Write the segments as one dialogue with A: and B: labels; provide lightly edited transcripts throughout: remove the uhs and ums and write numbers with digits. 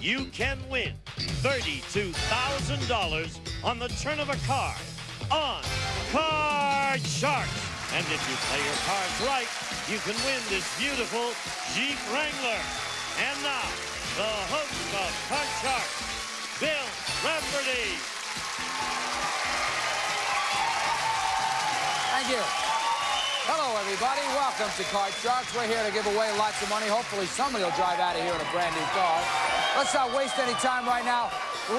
A: you can win $32,000 on the turn of a card on Card Sharks. And if you play your cards right, you can win this beautiful Jeep Wrangler. And now, the host of Card Sharks, Bill Rafferty.
B: Thank you. Hello, everybody. Welcome to Card Sharks. We're here to give away lots of money. Hopefully, somebody will drive out of here in a brand new car. Let's not waste any time right now.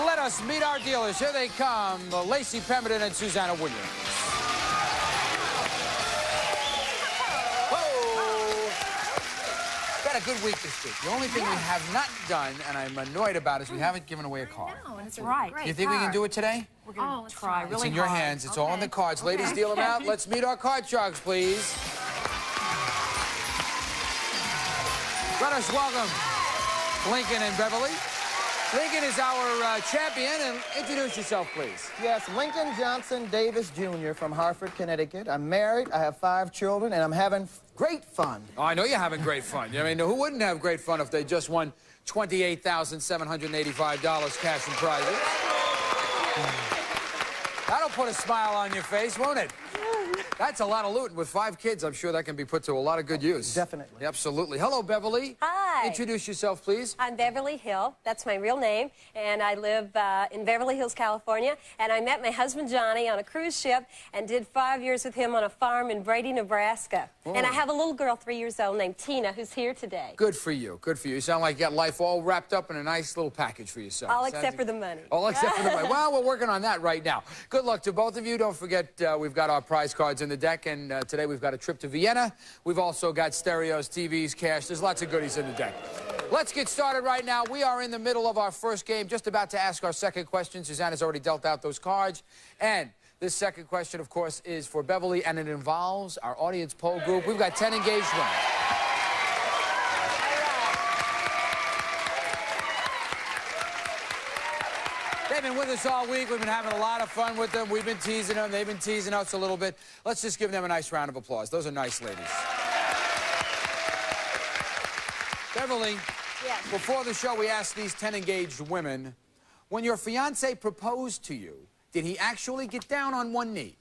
B: Let us meet our dealers. Here they come, Lacey Pemberton and Susanna Williams. Had a good week this week. The only thing we have not done, and I'm annoyed about, is we haven't given away a card.
C: No, that's right.
B: You think we can do it today?
C: We're going to try really hard.
B: It's in your hands. It's all on the cards. Ladies, deal them out. Let's meet our Card Sharks, please. Let us welcome Lincoln and Beverly. Lincoln is our champion, and introduce yourself, please.
D: Yes, Lincoln Johnson Davis, Jr. from Hartford, Connecticut. I'm married, I have 5 children, and I'm having great fun.
B: Oh, I know you're having great fun. I mean, who wouldn't have great fun if they just won $28,785 cash and prizes? That'll put a smile on your face, won't it? That's a lot of loot. With 5 kids, I'm sure that can be put to a lot of good use.
D: Definitely.
B: Absolutely. Hello, Beverly.
E: Hi.
B: Introduce yourself, please.
E: I'm Beverly Hill. That's my real name. And I live in Beverly Hills, California. And I met my husband, Johnny, on a cruise ship and did 5 years with him on a farm in Brady, Nebraska. Oh. And I have a little girl, 3 years old, named Tina, who's here today.
B: Good for you. Good for you. You sound like you got life all wrapped up in a nice little package for yourself.
E: All except for the money.
B: All except for the money. Well, we're working on that right now. Good luck to both of you. Don't forget, we've got our prize cards in the deck. And today we've got a trip to Vienna. We've also got stereos, TVs, cash. There's lots of goodies in the deck. Let's get started right now. We are in the middle of our first game, just about to ask our second question. Susanna's already dealt out those cards. And this second question, of course, is for Beverly, and it involves our audience poll group. We've got 10 engaged women. They've been with us all week. We've been having a lot of fun with them. We've been teasing them. They've been teasing us a little bit. Let's just give them a nice round of applause. Those are nice ladies. Beverly,
E: yes.
B: Before the show, we asked these 10 engaged women, when your fiancé proposed to you, did he actually get down on one knee?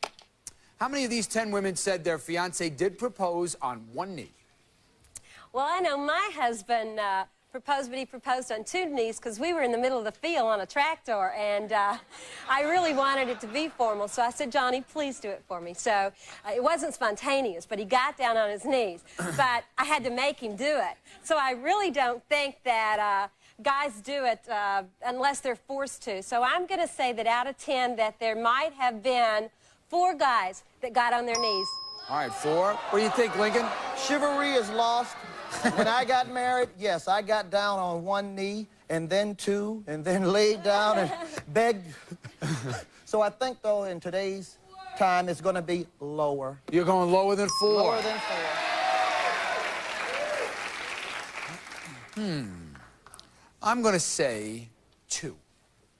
B: How many of these 10 women said their fiancé did propose on one knee?
E: Well, I know my husband proposed, but he proposed on 2 knees because we were in the middle of the field on a tractor, and I really wanted it to be formal, so I said, Johnny, please do it for me. So it wasn't spontaneous, but he got down on his knees, but I had to make him do it. So I really don't think that guys do it unless they're forced to. So I'm going to say that out of 10 that there might have been 4 guys that got on their knees.
B: All right, 4. What do you think, Lincoln?
D: Chivalry is lost. When I got married, yes, I got down on 1 knee, and then 2, and then laid down and begged. So I think, though, in today's time, it's going to be lower.
B: You're going lower than 4?
D: Lower than 4.
B: I'm going to say 2.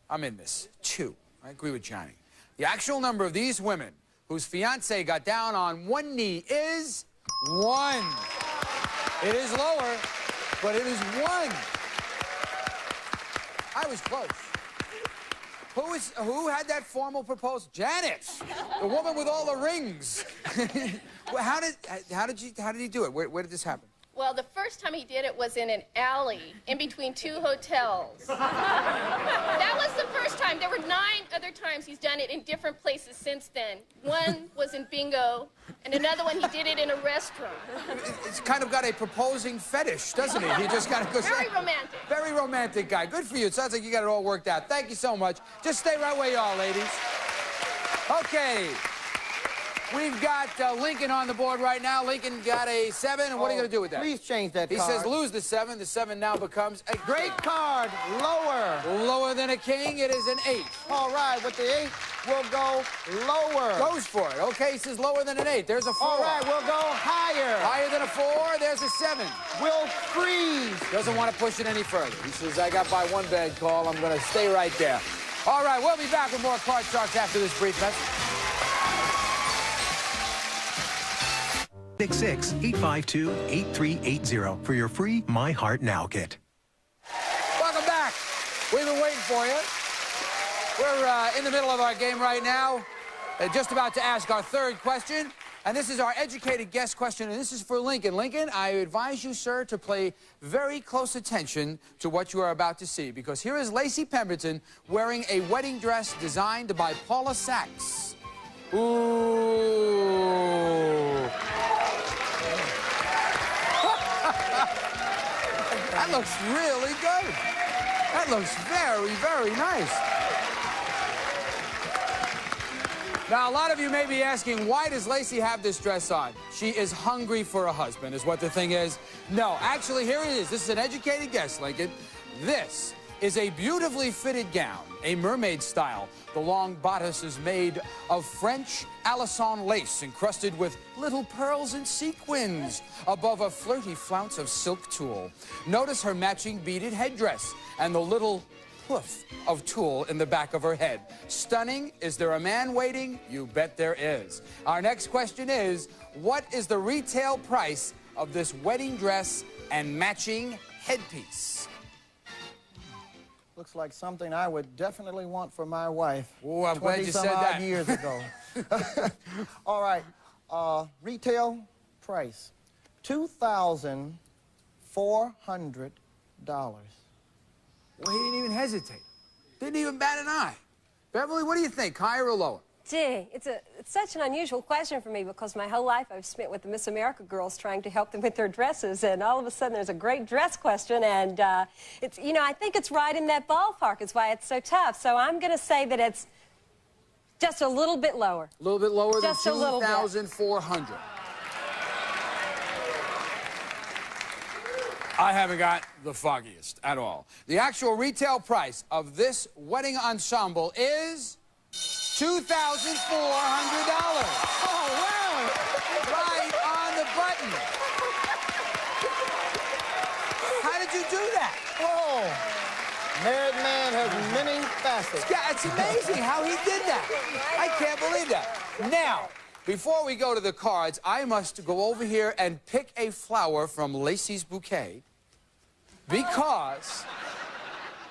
B: I'm in this. 2. I agree with Johnny. The actual number of these women whose fiancé got down on 1 knee is 1. It is lower, but it is 1. I was close. Who had that formal proposal? Janet, the woman with all the rings. How did he do it? Where did this happen?
F: Well, the first time he did it was in an alley in between 2 hotels. That was the first time. There were 9 other times he's done it in different places since then. One was in bingo, and another one he did it in a restaurant.
B: It's kind of got a proposing fetish, doesn't he? He just kind of goes...
F: Very romantic.
B: Very romantic guy. Good for you. It sounds like you got it all worked out. Thank you so much. Just stay right where you are, ladies. Okay. We've got Lincoln on the board right now. Lincoln got a 7, and what are you going to do with that?
D: Please change that card.
B: He says lose the 7. The 7 now becomes a
D: great card. Lower.
B: Lower than a king. It is an 8.
D: All right, with the 8, we'll go lower.
B: Goes for it. Okay, he says lower than an 8. There's a 4.
D: All right, we'll go higher.
B: Higher than a 4. There's a 7.
D: We'll freeze.
B: Doesn't want to push it any further. He says, I got by 1 bad call. I'm going to stay right there. All right, we'll be back with more Card Sharks after this brief message.
G: 852-8380 for your free My Heart Now kit.
B: Welcome back. We've been waiting for you. We're in the middle of our game right now. Just about to ask our third question. And this is our educated guess question, and this is for Lincoln. Lincoln, I advise you, sir, to pay very close attention to what you are about to see, because here is Lacey Pemberton wearing a wedding dress designed by Paula Sachs. Ooh. That looks really good. That looks very, very nice. Now, a lot of you may be asking, why does Lacey have this dress on? She is hungry for a husband, is what the thing is. No, actually, here it is. This is an educated guess, Lincoln. This is a beautifully fitted gown, a mermaid style. The long bodice is made of French Alisson lace encrusted with little pearls and sequins above a flirty flounce of silk tulle. Notice her matching beaded headdress and the little hoof of tulle in the back of her head. Stunning. Is there a man waiting? You bet there is. Our next question is, what is the retail price of this wedding dress and matching headpiece?
D: Looks like something I would definitely want for my wife.
B: Oh, I'm glad you said that.
D: 20-some-odd years ago. All right. Retail price, $2,400.
B: Well, he didn't even hesitate. Didn't even bat an eye. Beverly, what do you think, higher or lower?
E: Gee, it's such an unusual question for me because my whole life I've spent with the Miss America girls trying to help them with their dresses, and all of a sudden there's a great dress question, and it's, you know, I think it's right in that ballpark. It's why it's so tough. So I'm going to say that it's just a little bit lower.
B: A little bit lower
E: Just
B: than
E: a little bit.
B: 2,400. I haven't got the foggiest at all. The actual retail price of this wedding ensemble is $2,400. Oh, wow. Right on the button. How did you do that?
D: Whoa. Married man has many facets.
B: Yeah, it's amazing how he did that. I can't believe that. Now, before we go to the cards, I must go over here and pick a flower from Lacey's bouquet, because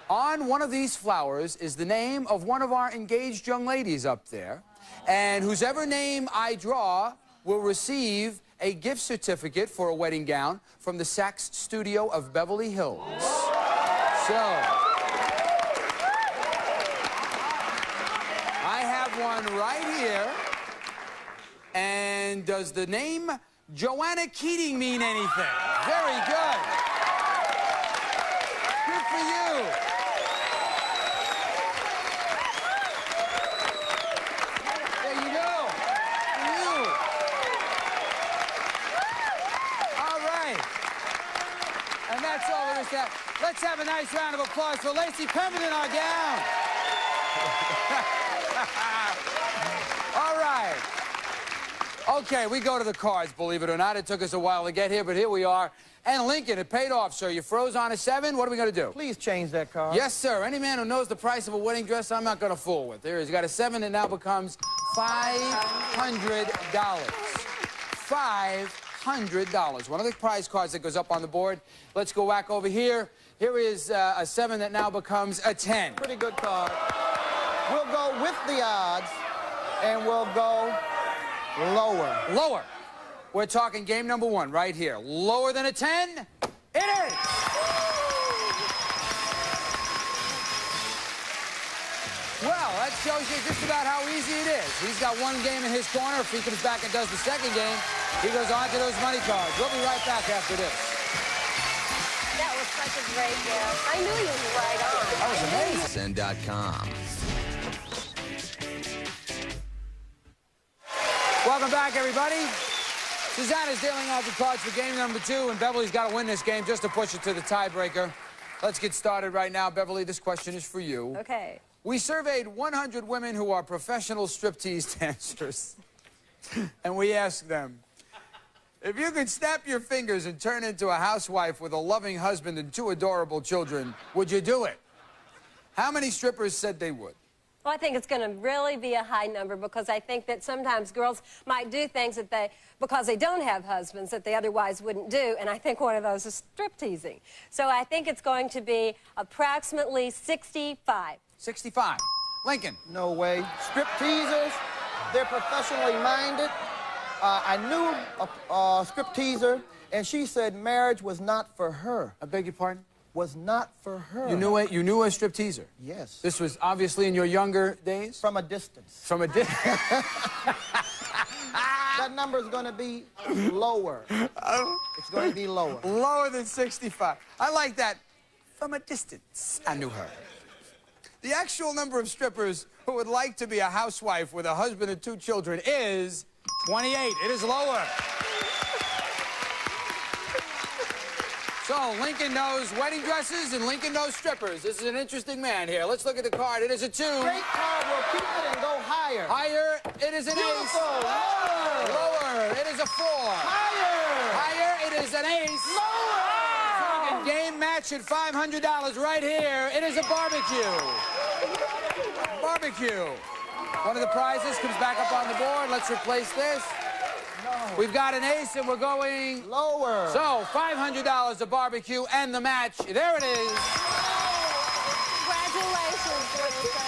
B: on one of these flowers is the name of one of our engaged young ladies up there, and whosever name I draw will receive a gift certificate for a wedding gown from the Sachs studio of Beverly Hills. So, I have one right here. And does the name Joanna Keating mean anything? Very good. Good for you. There you go. For you. All right. And that's all there is to that. Let's have a nice round of applause for Lacey Pemberton, our gown. All right. Okay, we go to the cards, believe it or not. It took us a while to get here, but here we are. And Lincoln, it paid off, sir. You froze on a 7. What are we going to do?
D: Please change that card.
B: Yes, sir. Any man who knows the price of a wedding dress, I'm not going to fool with. There he's got a 7, and now becomes $500. $500. One of the prize cards that goes up on the board. Let's go back over here. Here is a 7 that now becomes a 10.
D: Pretty good card. We'll go with the odds, and we'll go lower.
B: Lower. We're talking game number 1 right here. Lower than a 10? It is! Well, that shows you just about how easy it is. He's got one game in his corner. If he comes back and does the second game, he goes on to those money cards. We'll be right back after this.
E: That was such a great guess. I knew you were right on.
B: That was amazing.
C: Send.com.
B: Welcome back, everybody. Susanna's dealing out the cards for game number 2, and Beverly's got to win this game just to push it to the tiebreaker. Let's get started right now. Beverly, this question is for you.
E: Okay.
B: We surveyed 100 women who are professional striptease dancers, and we asked them, if you could snap your fingers and turn into a housewife with a loving husband and 2 adorable children, would you do it? How many strippers said they would?
E: Well, I think it's going to really be a high number because I think that sometimes girls might do things that because they don't have husbands, that they otherwise wouldn't do, and I think one of those is strip teasing. So I think it's going to be approximately 65.
B: 65. Lincoln.
D: No way. Strip teasers, they're professionally minded. I knew a strip teaser, and she said marriage was not for her.
B: I beg your pardon?
D: Was not for her.
B: You knew a strip teaser?
D: Yes.
B: This was obviously in your younger days?
D: From a distance.
B: From a distance.
D: That number is going to be lower. It's going to be lower.
B: Lower than 65. I like that. From a distance, I knew her. The actual number of strippers who would like to be a housewife with a husband and 2 children is 28. It is lower. So, Lincoln knows wedding dresses and Lincoln knows strippers. This is an interesting man here. Let's look at the card. It is a 2.
D: Great card. We'll keep it and go higher.
B: Higher. It is an
D: Beautiful.
B: ace.
D: Lower.
B: Lower. It is a 4.
D: Higher.
B: Higher. It is an ace.
D: Lower.
B: Game match at $500 right here. It is a barbecue. Barbecue. One of the prizes comes back up on the board. Let's replace this.
D: No.
B: We've got an ace and we're going
D: Lower.
B: So, $500 a barbecue and the match. There it is.
E: Congratulations, Wilson.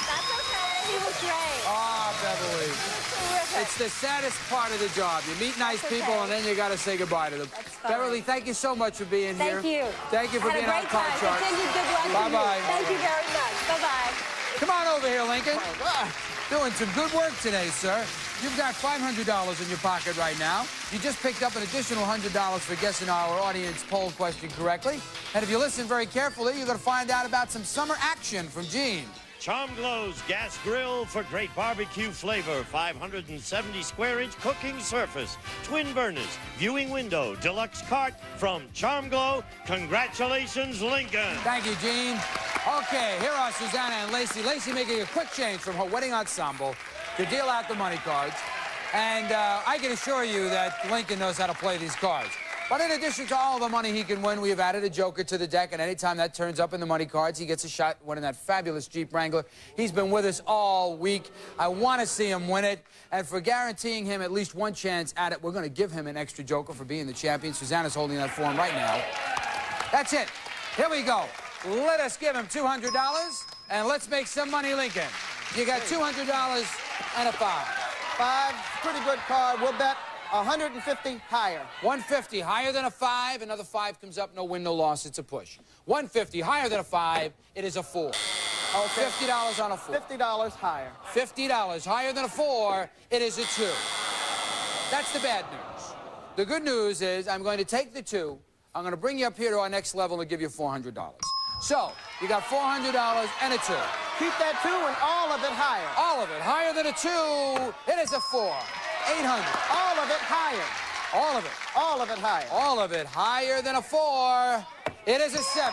E: That's okay. He was great.
B: Ah, Beverly.
E: Terrific.
B: It's the saddest part of the job. You meet nice
E: That's
B: people
E: okay.
B: and then you got to say goodbye to them.
E: That's fine.
B: Beverly, thank you so much for being here.
E: Thank you.
B: Thank you for
E: Had
B: being
E: a
B: on
E: great
B: Card
E: time.
B: Sharks.
E: Continued good luck to you.
B: Bye-bye.
E: Thank you very much. Bye-bye.
B: Come on over here, Lincoln.
D: Ah.
B: Doing some good work today, sir. You've got $500 in your pocket right now. You just picked up an additional $100 for guessing our audience poll question correctly. And if you listen very carefully, you're going to find out about some summer action from Gene.
A: Charm Glow's gas grill for great barbecue flavor. 570 square inch cooking surface. Twin burners, viewing window, deluxe cart from Charm Glow. Congratulations, Lincoln.
B: Thank you, Gene. Okay, here are Susanna and Lacey. Lacey making a quick change from her wedding ensemble to deal out the money cards. And I can assure you that Lincoln knows how to play these cards. But in addition to all the money he can win, we have added a joker to the deck, and anytime that turns up in the money cards, he gets a shot at winning that fabulous Jeep Wrangler. He's been with us all week. I want to see him win it, and for guaranteeing him at least one chance at it, we're going to give him an extra joker for being the champion. Susanna's holding that for him right now. That's it. Here we go. Let us give him $200, and let's make some money, Lincoln. You got $200 and a 5.
D: 5, pretty good card. We'll bet 150 higher.
B: 150 higher than a 5. Another 5 comes up. No win, no loss. It's a push. 150 higher than a 5. It is a 4.
D: Okay.
B: $50 on a 4.
D: $50 higher.
B: $50 higher than a 4. It is a 2. That's the bad news. The good news is I'm going to take the 2. I'm going to bring you up here to our next level and give you $400. So, you got $400 and a 2.
D: Keep that 2 and all of it higher.
B: All of it higher than a 2. It is a 4. 800.
D: All of it higher.
B: All of it.
D: All of it higher.
B: All of it higher than a 4. It is a 7.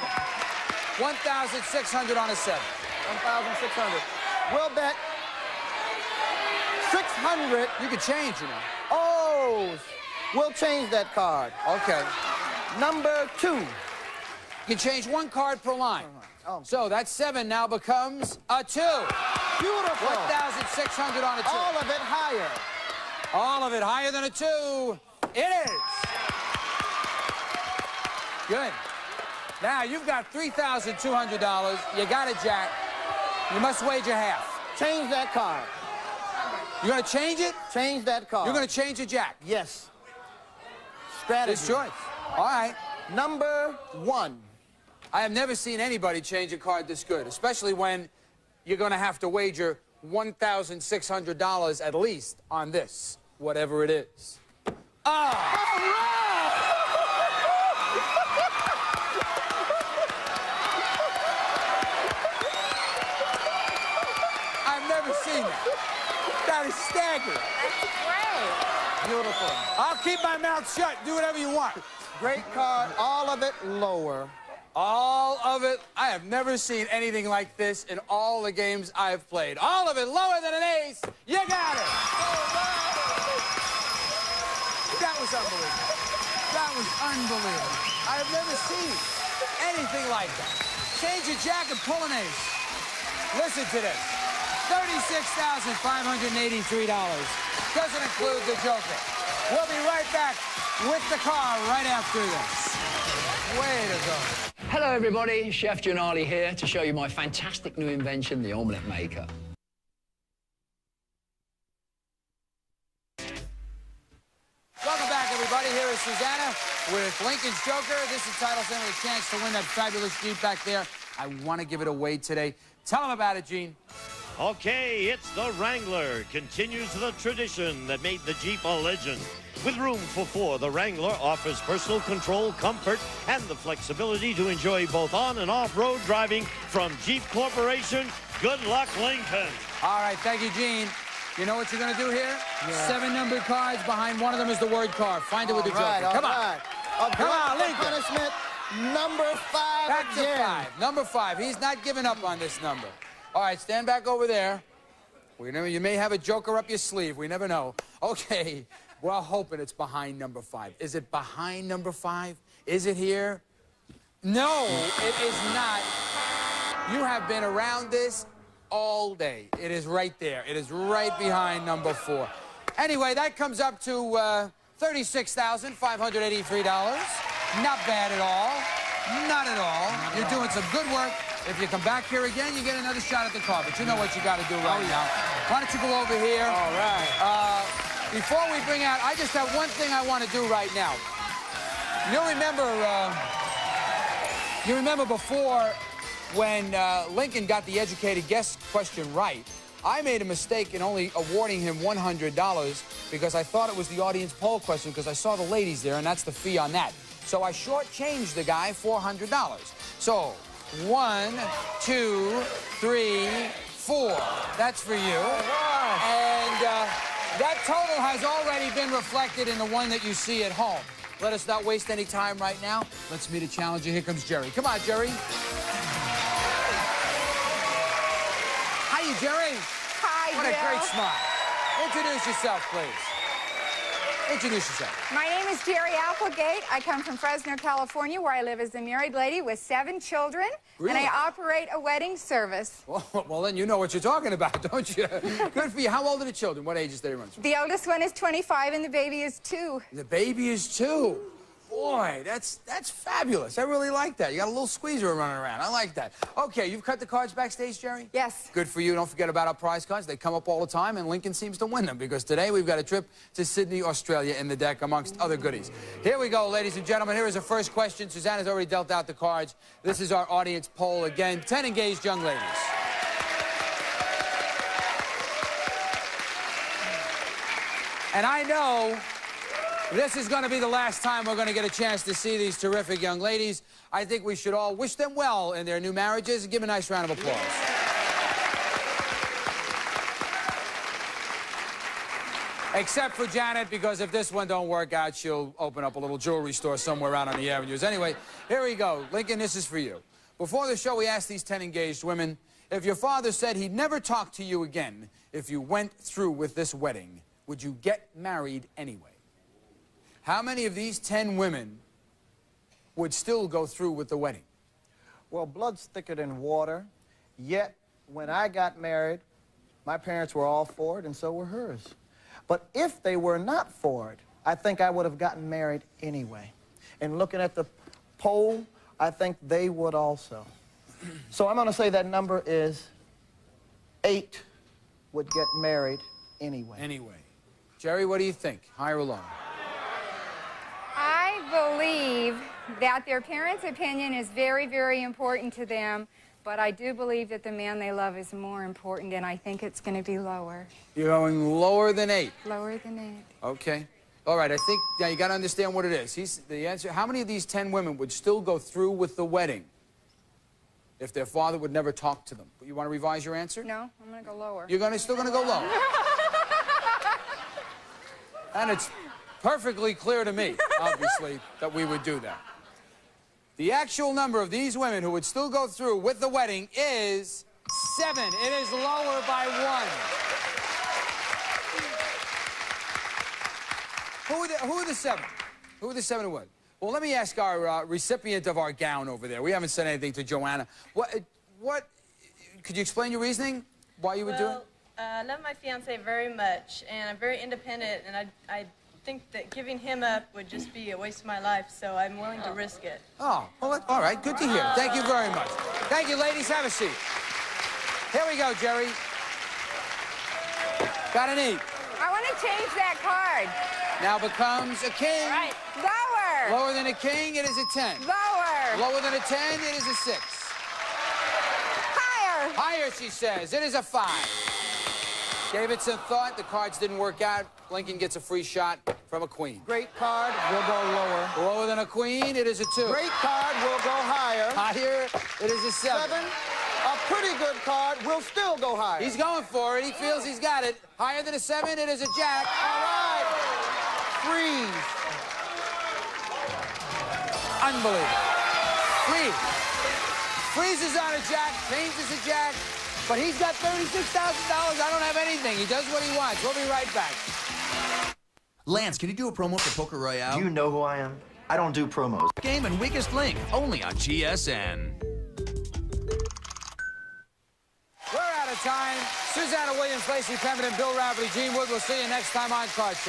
B: 1,600 on a 7.
D: 1,600. We'll bet 600.
B: You could change, you know.
D: Oh, we'll change that card.
B: Okay.
D: Number 2.
B: You can change 1 card per line.
D: Oh.
B: So that 7 now becomes a 2.
D: Beautiful.
B: 1,600 on a 2.
D: All of it higher.
B: All of it higher than a 2. It is. Good. Now you've got $3,200. You got it, Jack. You must wager half.
D: Change that card.
B: You're going to change it?
D: Change that card.
B: You're going to change it, Jack?
D: Yes. Strategy.
B: His choice. All right.
D: Number 1.
B: I have never seen anybody change a card this good, especially when you're going to have to wager $1,600 at least on this, whatever it is. Ah! I've never seen that. That is staggering.
D: Beautiful.
B: I'll keep my mouth shut. Do whatever you want.
D: Great card. All of it lower.
B: All of it. I have never seen anything like this in all the games I've played. All of it lower than an ace. You got it. That was unbelievable. That was unbelievable. I have never seen anything like that. Change your jack and pull an ace. Listen to this. $36,583. Doesn't include the Joker. We'll be right back with the car right after this. Way to go.
C: Hello, everybody. Chef Janali here to show you my fantastic new invention, the omelette maker.
B: Welcome back, everybody. Here is Susanna with Lincoln's Joker. This is title center with a chance to win that fabulous Jeep back there. I want to give it away today. Tell them about it, Gene.
A: Okay, it's the Wrangler. Continues the tradition that made the Jeep a legend. With room for four, the Wrangler offers personal control, comfort, and the flexibility to enjoy both on and off-road driving from Jeep Corporation. Good luck, Lincoln.
B: All right, thank you, Gene. You know what you're going to do here? Yeah. 7 numbered cards. Behind one of them is the word car. Find it with the Joker. Come on. Come on, Lincoln.
D: Punishment, number 5
B: back
D: again.
B: to 5. Number 5. He's not giving up on this number. All right, stand back over there. You may have a Joker up your sleeve. We never know. Okay. We're hoping it's behind number 5. Is it behind number 5? Is it here? No, it is not. You have been around this all day. It is right there. It is right behind number 4. Anyway, that comes up to $36,583. Not bad at all. Not at all. You're doing some good work. If you come back here again, you get another shot at the car. But you know what you got to do right now. Why don't you go over here?
D: All right.
B: Before we bring out, I just have one thing I want to do right now. You remember before when Lincoln got the educated guess question right, I made a mistake in only awarding him $100 because I thought it was the audience poll question because I saw the ladies there, and that's the fee on that. So I shortchanged the guy $400. So 1, 2, 3, 4. That's for you. And that total has already been reflected in the one that you see at home. Let us not waste any time right now. Let's meet a challenger. Here comes Jerry. Come on, Jerry. Hiya, Jerry.
G: Hi,
B: What
G: Bill.
B: a great smile. Introduce yourself, please. Introduce yourself.
G: My name is Jerry Applegate. I come from Fresno, California, where I live as a married lady with 7 children.
B: Really?
G: And I operate a wedding service.
B: Well, then you know what you're talking about, don't you? Good for you. How old are the children? What ages do they run from?
G: The oldest one is 25 and the baby is 2.
B: The baby is 2. Boy, that's fabulous. I really like that. You got a little squeezer running around. I like that. Okay, you've cut the cards backstage, Jerry?
G: Yes.
B: Good for you. Don't forget about our prize cards. They come up all the time, and Lincoln seems to win them because today we've got a trip to Sydney, Australia in the deck, amongst other goodies. Here we go, ladies and gentlemen. Here is the first question. Susanna's already dealt out the cards. This is our audience poll again. 10 engaged young ladies. And I know this is going to be the last time we're going to get a chance to see these terrific young ladies. I think we should all wish them well in their new marriages and give a nice round of applause. Except for Janet, because if this one don't work out, she'll open up a little jewelry store somewhere out on the avenues. Anyway, here we go. Lincoln, this is for you. Before the show, we asked these 10 engaged women, if your father said he'd never talk to you again if you went through with this wedding, would you get married anyway? How many of these 10 women would still go through with the wedding?
D: Well, blood's thicker than water. Yet, when I got married, my parents were all for it, and so were hers. But if they were not for it, I think I would have gotten married anyway. And looking at the poll, I think they would also. So I'm going to say that number is 8 would get married anyway.
B: Anyway. Jerry, what do you think? High or low?
G: I believe that their parents' opinion is very, very important to them, but I do believe that the man they love is more important, and I think it's going to be lower.
B: You're going lower than 8?
G: Lower than 8.
B: Okay. All right, I think now you got to understand what it is. The answer, how many of these 10 women would still go through with the wedding if their father would never talk to them? You want to revise your answer?
G: No, I'm going to go lower.
B: You're still going to go low. And it's perfectly clear to me, obviously, that we would do that. The actual number of these women who would still go through with the wedding is 7. It is lower by 1. Who are the 7? Who are the 7 who would? Well, let me ask our recipient of our gown over there. We haven't said anything to Joanna. What? Could you explain your reasoning? why you would do it?
H: I love my fiance very much, and I'm very independent, and I think that giving him up would just be a waste of my life, so I'm willing to risk it.
B: Oh, well, all right. Good to hear. Thank you very much. Thank you, ladies. Have a seat. Here we go, Jerry. Got an 8.
G: I want to change that card.
B: Now becomes a king.
G: Right. Lower.
B: Lower than a king, it is a 10.
G: Lower.
B: Lower than a 10, it is a 6.
G: Higher.
B: Higher, she says. It is a 5. Gave it some thought. The cards didn't work out. Lincoln gets a free shot from a queen.
D: Great card will go lower.
B: Lower than a queen, it is a 2.
D: Great card will go higher.
B: Higher, it is a 7.
D: 7. A pretty good card will still go higher.
B: He's going for it. He feels he's got it. Higher than a 7, it is a jack.
D: All right. Freeze.
B: Unbelievable. Freeze. Freezes on a jack, changes a jack, but he's got $36,000. I don't have anything. He does what he wants. We'll be right back.
I: Lance, can you do a promo for Poker Royale?
J: Do you know who I am? I don't do promos.
I: Game and Weakest Link, only on GSN.
B: We're out of time. Susanna Williams, Lacey Pemberton, Bill Rafferty, Gene Wood. We'll see you next time on Card Shark.